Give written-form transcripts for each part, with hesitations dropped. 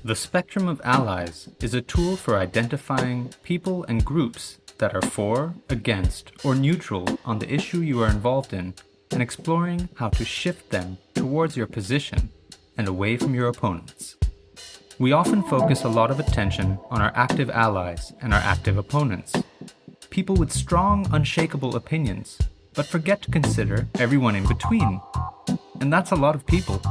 The spectrum of allies is a tool for identifying people and groups that are for, against, or neutral on the issue you are involved in and exploring how to shift them towards your position and away from your opponents. We often focus a lot of attention on our active allies and our active opponents, people with strong, unshakable opinions, but forget to consider everyone in between. And that's a lot of people.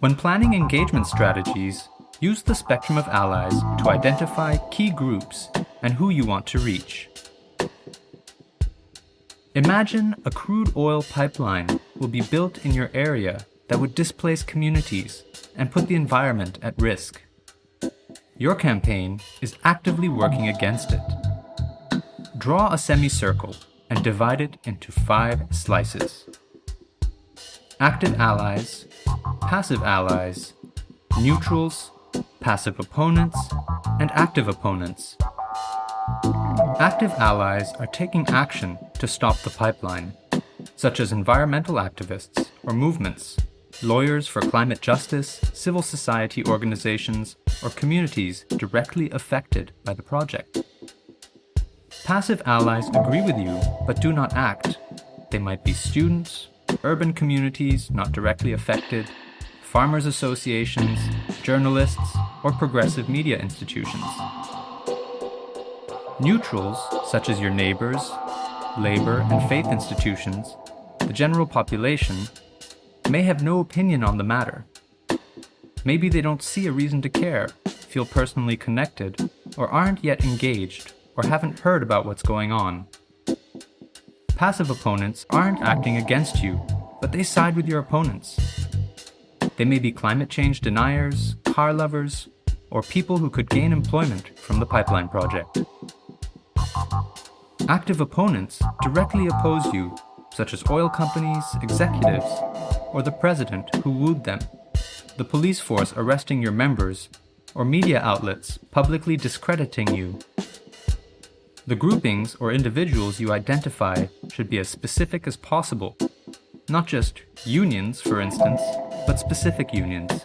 When planning engagement strategies, use the spectrum of allies to identify key groups and who you want to reach. Imagine a crude oil pipeline will be built in your area that would displace communities and put the environment at risk. Your campaign is actively working against it. Draw a semicircle and divide it into 5 slices. Active allies, passive allies, neutrals, passive opponents, and active opponents. Active allies are taking action to stop the pipeline, such as environmental activists or movements, lawyers for climate justice, civil society organizations, or communities directly affected by the project. Passive allies agree with you but do not act. They might be students, urban communities not directly affected, farmers associations, journalists, or progressive media institutions. Neutrals, such as your neighbors, labor and faith institutions, the general population, may have no opinion on the matter. Maybe they don't see a reason to care, feel personally connected, or aren't yet engaged, or haven't heard about what's going on. Passive opponents aren't acting against you, but they side with your opponents. They may be climate change deniers, car lovers, or people who could gain employment from the pipeline project. Active opponents directly oppose you, such as oil companies, executives, or the president who wooed them, the police force arresting your members, or media outlets publicly discrediting you. The groupings or individuals you identify should be as specific as possible, not just unions, for instance, but specific unions.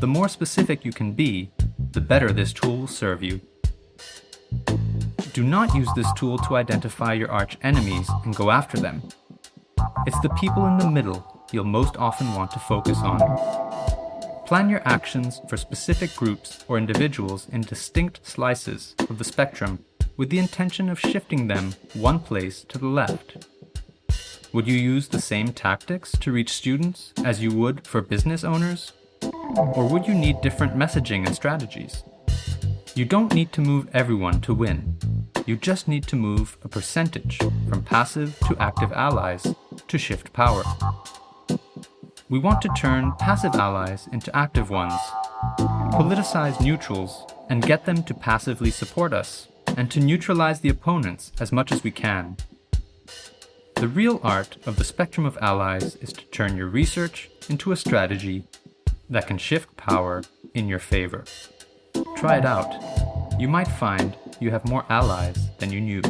The more specific you can be, the better this tool will serve you. Do not use this tool to identify your arch enemies and go after them. It's the people in the middle you'll most often want to focus on. Plan your actions for specific groups or individuals in distinct slices of the spectrum with the intention of shifting them one place to the left. Would you use the same tactics to reach students as you would for business owners? Or would you need different messaging and strategies? You don't need to move everyone to win. You just need to move a percentage from passive to active allies to shift power. We want to turn passive allies into active ones, politicize neutrals, and get them to passively support us, and to neutralize the opponents as much as we can. The real art of the spectrum of allies is to turn your research into a strategy that can shift power in your favor. Try it out. You might find you have more allies than you knew.